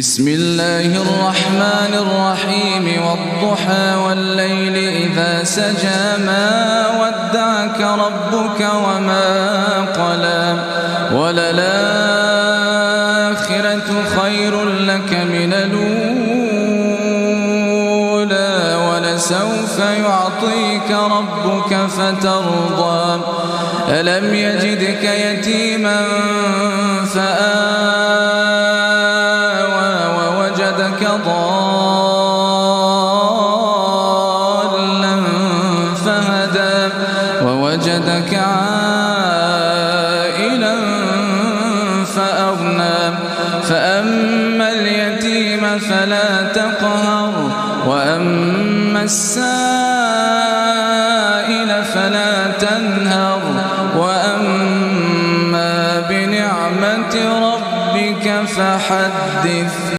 بسم الله الرحمن الرحيم والضحى والليل إذا سجى ما ودعك ربك وما قلى وللآخرة خير لك من الأولى ولسوف يعطيك ربك فترضى ألم يجدك يتيما ضالا فهدى ووجدك عائلا فأغنى فأما اليتيم فلا تقهر وأما السائل فلا تنهر وأما بنعمة ربك فحدث.